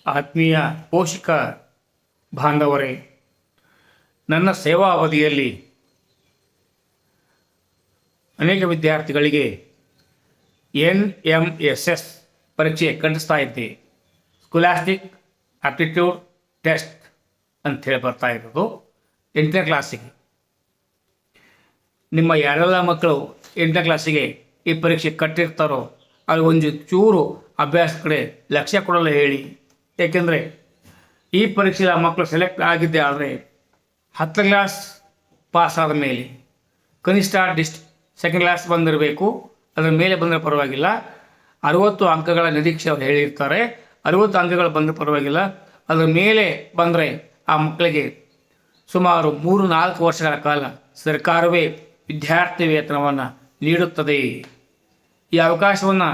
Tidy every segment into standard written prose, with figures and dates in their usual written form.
ಆತ್ಮೀಯ ಪೋಷಕ ಬಾಂಧವರೇ, ನನ್ನ ಸೇವಾ ಅವಧಿಯಲ್ಲಿ ಅನೇಕ ವಿದ್ಯಾರ್ಥಿಗಳಿಗೆ NMSS ಪರೀಕ್ಷೆ ಕಟ್ಟಿಸ್ತಾ ಇದ್ದೆ. ಸ್ಕೂಲಾಸ್ಟಿಕ್ ಆಪ್ಟಿಟ್ಯೂಡ್ ಟೆಸ್ಟ್ ಅಂಥೇಳಿ ಬರ್ತಾ ಇರೋದು 8ನೇ ಕ್ಲಾಸಿಗೆ. ನಿಮ್ಮ ಯಾರೆಲ್ಲ ಮಕ್ಕಳು 8ನೇ ಕ್ಲಾಸಿಗೆ ಈ ಪರೀಕ್ಷೆ ಕಟ್ಟಿರ್ತಾರೋ ಅಲ್ಲಿ ಒಂದು ಚೂರು ಅಭ್ಯಾಸ ಕಡೆ ಲಕ್ಷ್ಯ ಕೊಡಲು ಹೇಳಿ. ಏಕೆಂದರೆ ಈ ಪರೀಕ್ಷೆಯಲ್ಲಿ ಆ ಮಕ್ಕಳು ಸೆಲೆಕ್ಟ್ ಆಗಿದ್ದೆ ಆದರೆ 10ನೇ ಕ್ಲಾಸ್ ಪಾಸ್ ಆದ ಮೇಲೆ ಕನಿಷ್ಠ ಸೆಕೆಂಡ್ ಕ್ಲಾಸ್ ಬಂದಿರಬೇಕು. ಅದರ ಮೇಲೆ ಬಂದರೆ ಪರವಾಗಿಲ್ಲ. 60 ಅಂಕಗಳ ನಿರೀಕ್ಷೆ ಅವರು ಹೇಳಿರ್ತಾರೆ. 60 ಅಂಕಗಳು ಬಂದರೆ ಪರವಾಗಿಲ್ಲ. ಅದರ ಮೇಲೆ ಬಂದರೆ ಆ ಮಕ್ಕಳಿಗೆ ಸುಮಾರು 3-4 ವರ್ಷಗಳ ಕಾಲ ಸರ್ಕಾರವೇ ವಿದ್ಯಾರ್ಥಿ ವೇತನವನ್ನು ನೀಡುತ್ತದೆ. ಈ ಅವಕಾಶವನ್ನು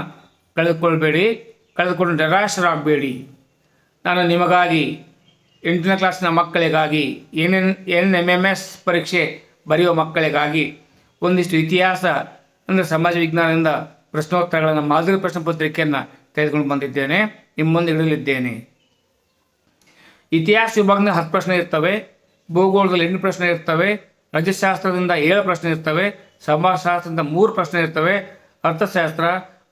ಕಳೆದುಕೊಂಡು ನಿರಾಶರಾಗಬೇಡಿ. ನಾನು ನಿಮಗಾಗಿ 8ನೇ ಕ್ಲಾಸಿನ ಮಕ್ಕಳಿಗಾಗಿ NMS ಪರೀಕ್ಷೆ ಬರೆಯುವ ಮಕ್ಕಳಿಗಾಗಿ ಒಂದಿಷ್ಟು ಇತಿಹಾಸ ಅಂದರೆ ಸಮಾಜ ವಿಜ್ಞಾನದಿಂದ ಪ್ರಶ್ನೋತ್ತರಗಳನ್ನು ಮಾದರಿ ಪ್ರಶ್ನೆ ಪತ್ರಿಕೆಯನ್ನು ತೆಗೆದುಕೊಂಡು ಬಂದಿದ್ದೇನೆ. ನಿಮ್ಮ ಮುಂದೆ ಇಡಲಿದ್ದೇನೆ. ಇತಿಹಾಸ ವಿಭಾಗದಿಂದ 10 ಪ್ರಶ್ನೆ ಇರ್ತವೆ, ಭೂಗೋಳದಲ್ಲಿ 8 ಪ್ರಶ್ನೆ ಇರ್ತವೆ, ರಾಜ್ಯಶಾಸ್ತ್ರದಿಂದ 7 ಪ್ರಶ್ನೆ ಇರ್ತವೆ, ಸಮಾಜಶಾಸ್ತ್ರದಿಂದ 3 ಪ್ರಶ್ನೆ ಇರ್ತವೆ, ಅರ್ಥಶಾಸ್ತ್ರ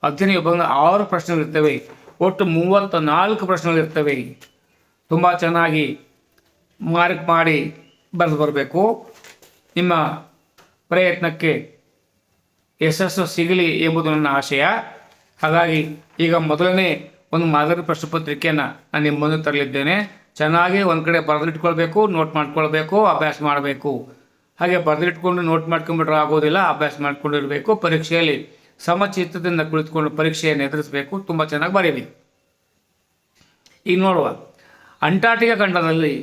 ಅಧ್ಯಯನ ವಿಭಾಗದಿಂದ 6 ಪ್ರಶ್ನೆಗಳು ಇರ್ತವೆ. ಒಟ್ಟು 34 ಪ್ರಶ್ನೆಗಳು ಇರ್ತವೆ. ತುಂಬ ಚೆನ್ನಾಗಿ ಮಾರ್ಕ್ ಮಾಡಿ ಬರೆದು ಬರಬೇಕು. ನಿಮ್ಮ ಪ್ರಯತ್ನಕ್ಕೆ ಯಶಸ್ಸು ಸಿಗಲಿ ಎಂಬುದು ನನ್ನ ಆಶಯ. ಹಾಗಾಗಿ ಈಗ ಮೊದಲನೇ ಒಂದು ಮಾದರಿ ಪ್ರಶ್ನೆ ಪತ್ರಿಕೆಯನ್ನು ನಾನು ನಿಮ್ಮ ಮುಂದೆ ತರಲಿದ್ದೇನೆ. ಚೆನ್ನಾಗಿ ಒಂದು ಕಡೆ ಬರೆದಿಟ್ಕೊಳ್ಬೇಕು, ನೋಟ್ ಮಾಡ್ಕೊಳ್ಬೇಕು, ಅಭ್ಯಾಸ ಮಾಡಬೇಕು. ಹಾಗೆ ಬರೆದಿಟ್ಕೊಂಡು ನೋಟ್ ಮಾಡ್ಕೊಂಡ್ಬಿಟ್ರೆ ಆಗೋದಿಲ್ಲ, ಅಭ್ಯಾಸ ಮಾಡ್ಕೊಂಡಿರಬೇಕು. ಪರೀಕ್ಷೆಯಲ್ಲಿ ಸಮಚಿತ್ತದಿಂದ ಕುಳಿತುಕೊಂಡು ಪರೀಕ್ಷೆಯನ್ನು ಎದುರಿಸಬೇಕು. ತುಂಬ ಚೆನ್ನಾಗಿ ಬರೀಬೇಕು. ಈಗ ನೋಡುವ, ಅಂಟಾರ್ಟಿಕಾ ಖಂಡದಲ್ಲಿ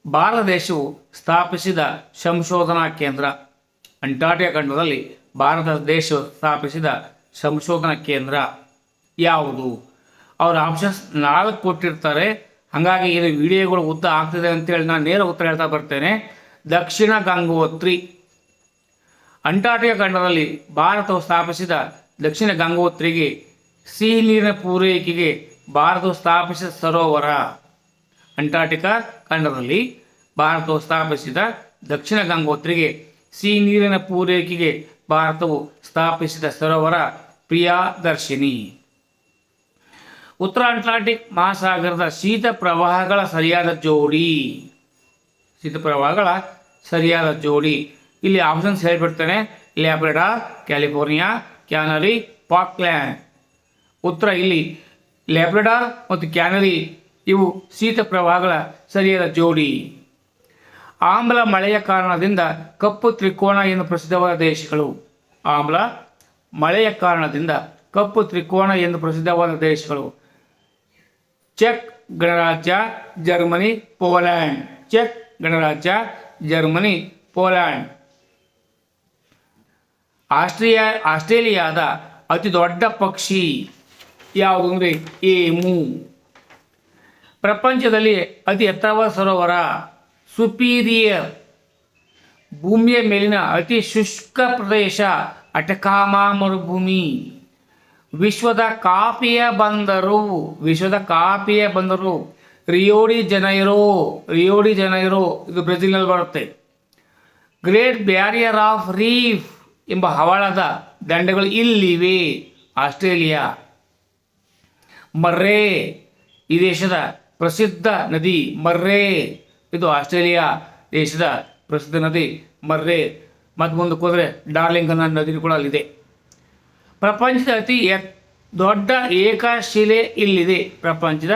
ಭಾರತ ದೇಶವು ಸ್ಥಾಪಿಸಿದ ಸಂಶೋಧನಾ ಕೇಂದ್ರ. ಅಂಟಾರ್ಟಿಕಾ ಖಂಡದಲ್ಲಿ ಭಾರತ ದೇಶವು ಸ್ಥಾಪಿಸಿದ ಸಂಶೋಧನಾ ಕೇಂದ್ರ ಯಾವುದು? ಅವರು ಆಪ್ಷನ್ಸ್ 4 ಕೊಟ್ಟಿರ್ತಾರೆ. ಹಾಗಾಗಿ ಇದು ವಿಡಿಯೋಗಳು ಉದ್ದ ಆಗ್ತಿದೆ ಅಂತೇಳಿ ನಾನು ನೇರ ಉತ್ತರ ಹೇಳ್ತಾ ಬರ್ತೇನೆ. ದಕ್ಷಿಣ ಗಂಗೋತ್ರಿ. ಅಂಟಾರ್ಟಿಕಾ ಖಂಡದಲ್ಲಿ ಭಾರತವು ಸ್ಥಾಪಿಸಿದ ದಕ್ಷಿಣ ಗಂಗೋತ್ರಿಗೆ ಸಿಹಿ ನೀರಿನ ಪೂರೈಕೆಗೆ ಭಾರತವು ಸ್ಥಾಪಿಸಿದ ಸರೋವರ. ಅಂಟಾರ್ಟಿಕಾ ಖಂಡದಲ್ಲಿ ಭಾರತವು ಸ್ಥಾಪಿಸಿದ ದಕ್ಷಿಣ ಗಂಗೋತ್ರಿಗೆ ಸಿಹಿ ನೀರಿನ ಪೂರೈಕೆಗೆ ಭಾರತವು ಸ್ಥಾಪಿಸಿದ ಸರೋವರ ಪ್ರಿಯದರ್ಶಿನಿ. ಉತ್ತರ ಅಟ್ಲಾಂಟಿಕ್ ಮಹಾಸಾಗರದ ಶೀತ ಪ್ರವಾಹಗಳ ಸರಿಯಾದ ಜೋಡಿ. ಇಲ್ಲಿ ಆಪ್ಷನ್ಸ್ ಹೇಳಿಬಿಡ್ತೇನೆ. Labrador, California, Canary, Falkland. ಉತ್ತರ ಇಲ್ಲಿ ಲ್ಯಾಬ್ರಡಾರ್ ಮತ್ತು ಕ್ಯಾನರಿ ಇವು ಶೀತ ಪ್ರವಾಹಗಳ ಸರಿಯಾದ ಜೋಡಿ. ಆಮ್ಲ ಮಳೆಯ ಕಾರಣದಿಂದ ಕಪ್ಪು ತ್ರಿಕೋನ ಎಂದು ಪ್ರಸಿದ್ಧವಾದ ದೇಶಗಳು. ಆಮ್ಲ ಮಳೆಯ ಕಾರಣದಿಂದ ಕಪ್ಪು ತ್ರಿಕೋನ ಎಂದು ಪ್ರಸಿದ್ಧವಾದ ದೇಶಗಳು: ಚೆಕ್ ಗಣರಾಜ್ಯ, ಜರ್ಮನಿ, ಪೋಲ್ಯಾಂಡ್. ಚೆಕ್ ಗಣರಾಜ್ಯ, ಜರ್ಮನಿ, ಪೋಲ್ಯಾಂಡ್. ಆಸ್ಟ್ರೇಲಿಯಾದ ಅತಿ ದೊಡ್ಡ ಪಕ್ಷಿ ಯಾವುದು ಅಂದರೆ ಏಮು. ಪ್ರಪಂಚದಲ್ಲಿ ಅತಿ ಎತ್ತರವಾದ ಸರೋವರ ಸುಪೀರಿಯರ್. ಭೂಮಿಯ ಮೇಲಿನ ಅತಿ ಶುಷ್ಕ ಪ್ರದೇಶ ಅಟಕಾಮಾ ಮರುಭೂಮಿ. ವಿಶ್ವದ ಕಾಫಿಯ ಬಂದರು ರಿಯೋ ಡಿ ಜನೈರೋ ಇದು ಬ್ರೆಜಿಲ್ನಲ್ಲಿ ಬರುತ್ತೆ. ಗ್ರೇಟ್ ಬ್ಯಾರಿಯರ್ ಆಫ್ ರೀಫ್ ಎಂಬ ಹವಳದ ದಂಡೆಗಳು ಇಲ್ಲಿವೆ, ಆಸ್ಟ್ರೇಲಿಯಾ. ಮರ್ರೇ ಈ ದೇಶದ ಪ್ರಸಿದ್ಧ ನದಿ. ಮರ್ರೇ ಇದು ಆಸ್ಟ್ರೇಲಿಯಾ ದೇಶದ ಪ್ರಸಿದ್ಧ ನದಿ ಮರ್ರೇ. ಮತ್ತು ಮುಂದಕ್ಕೆ ಹೋದರೆ ಡಾರ್ಲಿಂಗ್ ಅನ್ನೋ ನದಿ ಕೂಡ ಅಲ್ಲಿದೆ. ಪ್ರಪಂಚದ ಅತಿ ದೊಡ್ಡ ಏಕಶಿಲೆ ಇಲ್ಲಿದೆ. ಪ್ರಪಂಚದ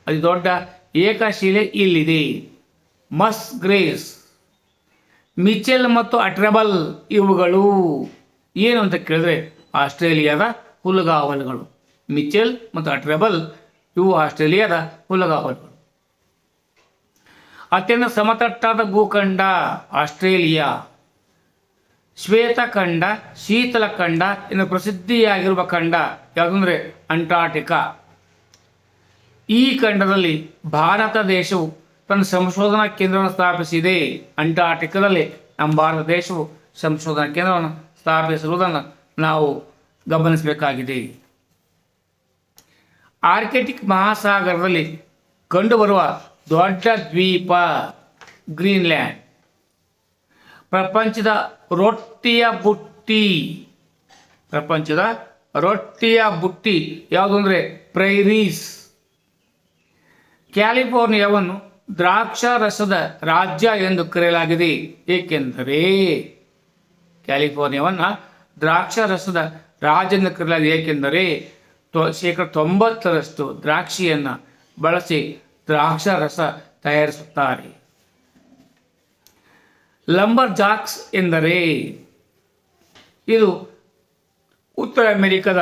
ಅತಿ ದೊಡ್ಡ ಏಕಶಿಲೆ ಇಲ್ಲಿದೆ. ಮಸ್ಗ್ರೇವ್ಸ್, ಮಿಚೆಲ್ ಮತ್ತು ಅಟ್ರೆಬಲ್ ಇವುಗಳು ಏನು ಅಂತ ಕೇಳಿದ್ರೆ ಆಸ್ಟ್ರೇಲಿಯಾದ ಹುಲ್ಲುಗಾವಲುಗಳು. ಮಿಚೆಲ್ ಮತ್ತು ಅಟ್ರೆಬಲ್ ಇವು ಆಸ್ಟ್ರೇಲಿಯಾದ ಹುಲ್ಲುಗಾವಲುಗಳು. ಅತ್ಯಂತ ಸಮತಟ್ಟಾದ ಭೂಖಂಡ ಆಸ್ಟ್ರೇಲಿಯಾ. ಶ್ವೇತಖಂಡ, ಶೀತಲ ಖಂಡ ಎಂದು ಪ್ರಸಿದ್ಧಿಯಾಗಿರುವ ಖಂಡ ಯಾವುದಂದರೆ ಅಂಟಾರ್ಟಿಕಾ. ಈ ಖಂಡದಲ್ಲಿ ಭಾರತ ದೇಶವು ತನ್ನ ಸಂಶೋಧನಾ ಕೇಂದ್ರವನ್ನು ಸ್ಥಾಪಿಸಿದೆ. ಅಂಟಾರ್ಟಿಕಾದಲ್ಲಿ ನಮ್ಮ ಭಾರತ ದೇಶವು ಸಂಶೋಧನಾ ಕೇಂದ್ರವನ್ನು ಸ್ಥಾಪಿಸಿರುವುದನ್ನು ನಾವು ಗಮನಿಸಬೇಕಾಗಿದೆ. ಆರ್ಕಿಟಿಕ್ ಮಹಾಸಾಗರದಲ್ಲಿ ಕಂಡುಬರುವ ದೊಡ್ಡ ದ್ವೀಪ ಗ್ರೀನ್ಲ್ಯಾಂಡ್. ಪ್ರಪಂಚದ ರೊಟ್ಟಿಯ ಬುಟ್ಟಿ, ಪ್ರಪಂಚದ ರೊಟ್ಟಿಯ ಬುಟ್ಟಿ ಯಾವುದು ಅಂದರೆ ಪ್ರೈರೀಸ್. ಕ್ಯಾಲಿಫೋರ್ನಿಯಾವನ್ನು ದ್ರಾಕ್ಷಾರಸದ ರಾಜ್ಯ ಎಂದು ಕರೆಯಲಾಗಿದೆ, ಏಕೆಂದರೆ ಕ್ಯಾಲಿಫೋರ್ನಿಯಾವನ್ನು ದ್ರಾಕ್ಷಾರಸದ ರಾಜ್ಯ ಎಂದು ಕರೆಯಲಾಗಿದೆ ಏಕೆಂದರೆ 90% ದ್ರಾಕ್ಷಿಯನ್ನು ಬಳಸಿ ದ್ರಾಕ್ಷಾರಸ ತಯಾರಿಸುತ್ತಾರೆ. ಲಂಬರ್ ಜಾಕ್ಸ್ ಎಂದರೆ ಇದು ಉತ್ತರ ಅಮೆರಿಕದ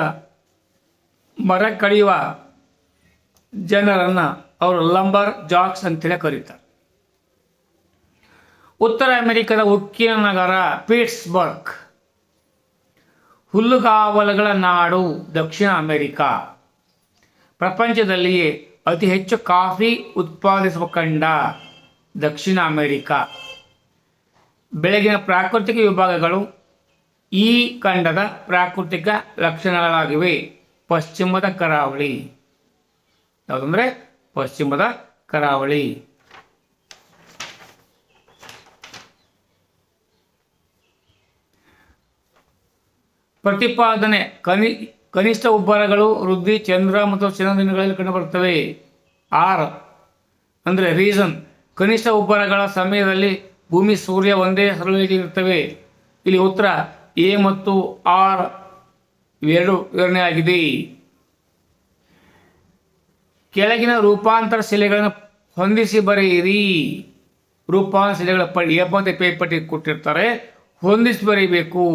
ಮರ ಕಡಿಯುವ ಜನರನ್ನು ಅವರು ಲಂಬರ್ ಜಾಕ್ಸ್ ಅಂತೇಳಿ ಕರೀತಾರೆ. ಉತ್ತರ ಅಮೆರಿಕದ ಉಕ್ಕಿನ ನಗರ ಪಿಟ್ಸ್ಬರ್ಗ್. ಹುಲ್ಲುಗಾವಲುಗಳ ನಾಡು ದಕ್ಷಿಣ ಅಮೆರಿಕ. ಪ್ರಪಂಚದಲ್ಲಿಯೇ ಅತಿ ಹೆಚ್ಚು ಕಾಫಿ ಉತ್ಪಾದಿಸುವ ಖಂಡ ದಕ್ಷಿಣ ಅಮೆರಿಕ. ಬೆಳಗಿನ ಪ್ರಾಕೃತಿಕ ವಿಭಾಗಗಳು ಈ ಖಂಡದ ಪ್ರಾಕೃತಿಕ ಲಕ್ಷಣಗಳಾಗಿವೆ. ಪಶ್ಚಿಮದ ಕರಾವಳಿ ಯಾವುದಂದರೆ ಪಶ್ಚಿಮದ ಕರಾವಳಿ. ಪ್ರತಿಪಾದನೆ ಕನಿಷ್ಠ ಉಬ್ಬರಗಳು ವೃದ್ಧಿ ಚಂದ್ರ ಮತ್ತು ದಿನಗಳಲ್ಲಿ ಕಂಡುಬರುತ್ತವೆ. ಆರ್ ಅಂದರೆ ರೀಸನ್, ಕನಿಷ್ಠ ಉಬ್ಬರಗಳ ಸಮಯದಲ್ಲಿ ಭೂಮಿ ಸೂರ್ಯ ಒಂದೇ ಸರಳವಾಗಿ ಇರುತ್ತವೆ. ಇಲ್ಲಿ ಉತ್ತರ ಎ ಮತ್ತು ಆರ್ ಇವೆರಡು ವಿವರಣೆ ಆಗಿದೆ. ಕೆಳಗಿನ ರೂಪಾಂತರ ಶಿಲೆಗಳನ್ನು ಹೊಂದಿಸಿ ಬರೆಯಿರಿ. ರೂಪಾಂತರ ಶಿಲೆಗಳ ಪಟ್ಟಿ ಕೊಟ್ಟಿರ್ತಾರೆ, ಹೊಂದಿಸಿ ಬರೀಬೇಕು.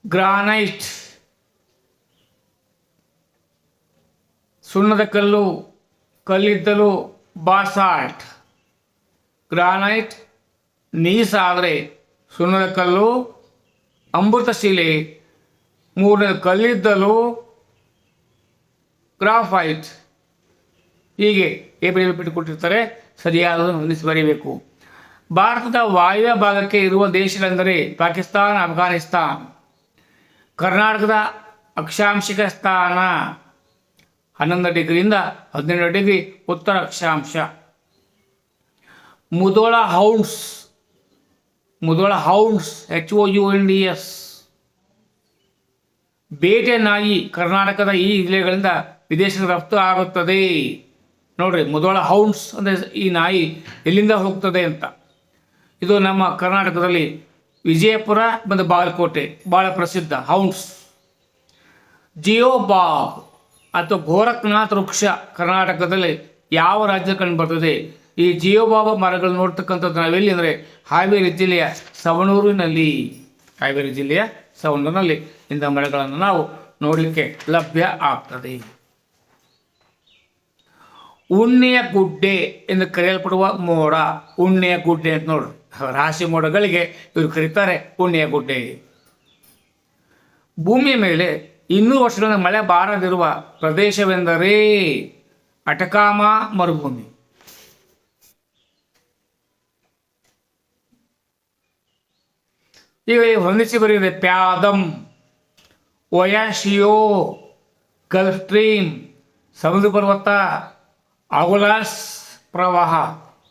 ಗ್ರಾನೈಟ್ ಸುಣ್ಣದ ಕಲ್ಲು, ಕಲ್ಲಿದ್ದಲು ಬಾಸಾಲ್ಟ್. ಗ್ರಾನೈಟ್ ನೀಸ ಆದರೆ ಸುಣ್ಣದ ಕಲ್ಲು, ಅಮೃತಶಿಲೆ, ಮೂರನೇ ಕಲ್ಲಿದ್ದಲು, ಗ್ರಾಫೈಟ್. ಹೀಗೆ ಬಿಟ್ಟು ಕೊಟ್ಟಿರ್ತಾರೆ, ಸರಿಯಾದನ್ನು ಹೊಂದಿಸಿ ಬರೀಬೇಕು. ಭಾರತದ ವಾಯುವ್ಯ ಭಾಗಕ್ಕೆ ಇರುವ ದೇಶಗಳೆಂದರೆ ಪಾಕಿಸ್ತಾನ, ಅಫ್ಘಾನಿಸ್ತಾನ್. ಕರ್ನಾಟಕದ ಅಕ್ಷಾಂಶಿಕ ಸ್ಥಾನ 11 ಡಿಗ್ರಿಯಿಂದ 12 ಡಿಗ್ರಿ ಉತ್ತರ ಅಕ್ಷಾಂಶ. Mudhol hounds HOUNDS. ಬೇಟೆ ನಾಯಿ ಕರ್ನಾಟಕದ ಈ ಜಿಲ್ಲೆಗಳಿಂದ ವಿದೇಶಕ್ಕೆ ರಫ್ತು ಆಗುತ್ತದೆ. ನೋಡ್ರಿ, ಮುಧೋಳ ಹೌಂಡ್ಸ್ ಅಂದರೆ ಈ ನಾಯಿ ಎಲ್ಲಿಂದ ಹೋಗ್ತದೆ ಅಂತ. ಇದು ನಮ್ಮ ಕರ್ನಾಟಕದಲ್ಲಿ ವಿಜಯಪುರ ಮತ್ತು ಬಾಗಲಕೋಟೆ ಭಾಳ ಪ್ರಸಿದ್ಧ ಹೌಂಡ್ಸ್. ಜಿಯೋಬಾಬ್ ಅಥವಾ ಗೋರಖ್ನಾಥ್ ವೃಕ್ಷ ಕರ್ನಾಟಕದಲ್ಲಿ ಯಾವ ರಾಜ್ಯದಲ್ಲಿ ಕಂಡು ಬರ್ತದೆ? ಈ ಜಿಯೋಬಾಬ ಮರಗಳು ನೋಡ್ತಕ್ಕಂಥದ್ದು ನಾವೆಲ್ಲಿ ಅಂದರೆ ಹಾವೇರಿ ಜಿಲ್ಲೆಯ ಸವಣೂರಿನಲ್ಲಿ. ಇಂಥ ಮರಗಳನ್ನು ನಾವು ನೋಡಲಿಕ್ಕೆ ಲಭ್ಯ ಆಗ್ತದೆ. ಉಣ್ಣೆಯ ಗುಡ್ಡೆ ಎಂದು ಕರೆಯಲ್ಪಡುವ ಮೋಡ, ಉಣ್ಣೆಯ ಗುಡ್ಡೆ ಅಂತ ನೋಡ್ರಿ, ರಾಶಿ ಮೋಡಗಳಿಗೆ ಇವರು ಕರೀತಾರೆ ಉಣ್ಣೆಯ ಗುಡ್ಡೆ. ಭೂಮಿಯ ಮೇಲೆ 200 ವರ್ಷಗಳಿಂದ ಮಳೆ ಬಾರದಿರುವ ಪ್ರದೇಶವೆಂದರೆ ಅಟಕಾಮಾ ಮರುಭೂಮಿ. ಈಗ ಹೊಂದಿಸಿ ಬರೆದಿದೆ ಪ್ಯಾದಮ್, ಒಯಾಶಿಯೋ, ಗಲ್ಫ್ ಸ್ಟ್ರೀಮ್, ಸಮುದ್ರ ಪರ್ವತ, ಅಗುಲಾಸ್ ಪ್ರವಾಹ.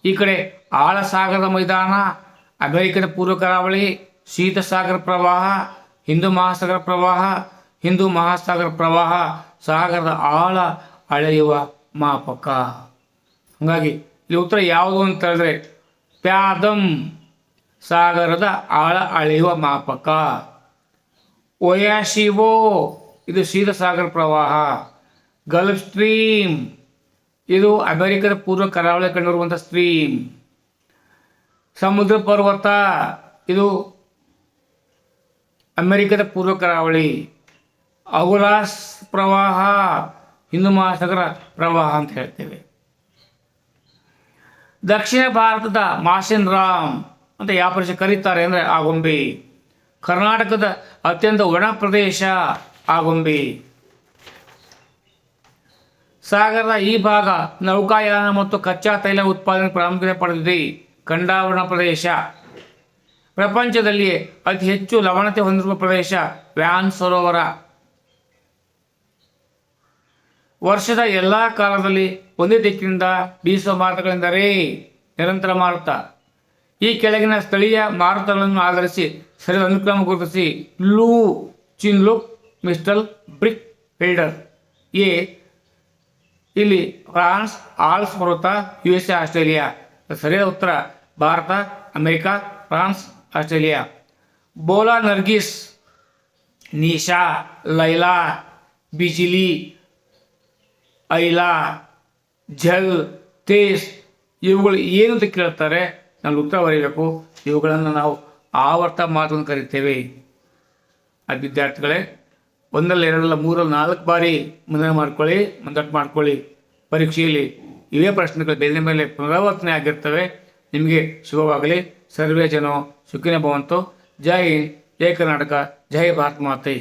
ಈ ಕಡೆ ಆಳಸಾಗರದ ಮೈದಾನ, ಅಮೆರಿಕದ ಪೂರ್ವ ಕರಾವಳಿ, ಶೀತ ಸಾಗರ ಪ್ರವಾಹ, ಹಿಂದೂ ಮಹಾಸಾಗರ ಪ್ರವಾಹ, ಸಾಗರದ ಆಳ ಅಳೆಯುವ ಮಾಪಕ. ಹಾಗಾಗಿ ಇಲ್ಲಿ ಉತ್ತರ ಯಾವುದು ಅಂತ ಹೇಳಿದ್ರೆ ಪ್ಯಾದಮ್, ಸಾಗರದ ಆಳ ಅಳೆಯುವ ಮಾಪಕ. ಒಯಾಶಿವೋ, ಇದು ಶೀತ ಸಾಗರ ಪ್ರವಾಹ. ಗಲ್ಫ್ ಸ್ಟ್ರೀಮ್, ಇದು ಅಮೆರಿಕದ ಪೂರ್ವ ಕರಾವಳಿ ಕಂಡುಬರುವಂಥ ಸ್ಟ್ರೀಮ್. ಸಮುದ್ರ ಪರ್ವತ, ಇದು ಅಮೆರಿಕದ ಪೂರ್ವ ಕರಾವಳಿ. ಅಗುಲಾಸ್ ಪ್ರವಾಹ, ಹಿಂದೂ ಮಹಾಸಾಗರ ಪ್ರವಾಹ ಅಂತ ಹೇಳ್ತೇವೆ. ದಕ್ಷಿಣ ಭಾರತದ ಮಾಸಿನ್ ರಾಮ್ ಅಂತ ಯಾವ ಪ್ರದೇಶ ಕರೀತಾರೆ ಅಂದರೆ ಆಗುಂಬೆ. ಕರ್ನಾಟಕದ ಅತ್ಯಂತ ಒಣ ಪ್ರದೇಶ ಆಗುಂಬೆ. ಸಾಗರದ ಈ ಭಾಗ ನೌಕಾಯಾನ ಮತ್ತು ಕಚ್ಚಾ ತೈಲ ಉತ್ಪಾದನೆ ಪ್ರಾಮುಖ್ಯತೆ ಪಡೆದಿದೆ. ಖಂಡಾವರಣ ಪ್ರದೇಶ. ಪ್ರಪಂಚದಲ್ಲಿಯೇ ಅತಿ ಹೆಚ್ಚು ಲವಣತೆ ಹೊಂದಿರುವ ಪ್ರದೇಶ ವ್ಯಾನ್ ಸರೋವರ. ವರ್ಷದ ಎಲ್ಲ ಕಾಲದಲ್ಲಿ ಒಂದೇ ದಿಕ್ಕಿನಿಂದ ಬೀಸುವ ಮಾರುತಗಳೆಂದರೆ ನಿರಂತರ ಮಾರುತ. ಈ ಕೆಳಗಿನ ಸ್ಥಳೀಯ ಮಾರುತಗಳನ್ನು ಆಧರಿಸಿ ಸರಿಯಾದ ಅನುಕ್ರಮ ಗುರುತಿಸಿ. Loo Chinook Mistral Brickfielder. A ಇಲ್ಲಿ ಫ್ರಾನ್ಸ್, ಆಲ್ಸ್ ಪರ್ವತ, USA, ಆಸ್ಟ್ರೇಲಿಯಾ. ಸರಿಯಾದ ಉತ್ತರ Bharat, America, France, Australia. Bhola Nargis, Nisha, Laila, Bijli, Aila, Jal, ತೇಸ್ ಇವುಗಳು ಏನು ಅಂತ ಕೇಳ್ತಾರೆ, ನಾವು ಉತ್ತರ ಬರೀಬೇಕು. ಇವುಗಳನ್ನು ನಾವು ಆವರ್ತ ಮಾತನ್ನು ಕರಿತೇವೆ. ಅದು ವಿದ್ಯಾರ್ಥಿಗಳೇ, ಒಂದಲ್ಲ ಎರಡಲ್ಲ ಮೂರಲ್ಲ 4 ಬಾರಿ ಮನನ ಮಾಡ್ಕೊಳ್ಳಿ. ಪರೀಕ್ಷೆಯಲ್ಲಿ ಇವೇ ಪ್ರಶ್ನೆಗಳು ಬೇರೆ ಮೇಲೆ ಪುನರಾವರ್ತನೆ ಆಗಿರ್ತವೆ. ನಿಮಗೆ ಶುಭವಾಗಲಿ. ಸರ್ವೇ ಜನ ಸುಖಿನೋ ಭವಂತು. ಜೈ ಹಿಂದ್, ಜೈ ಕರ್ನಾಟಕ, ಜೈ ಭಾರತ್ ಮಾತೆ.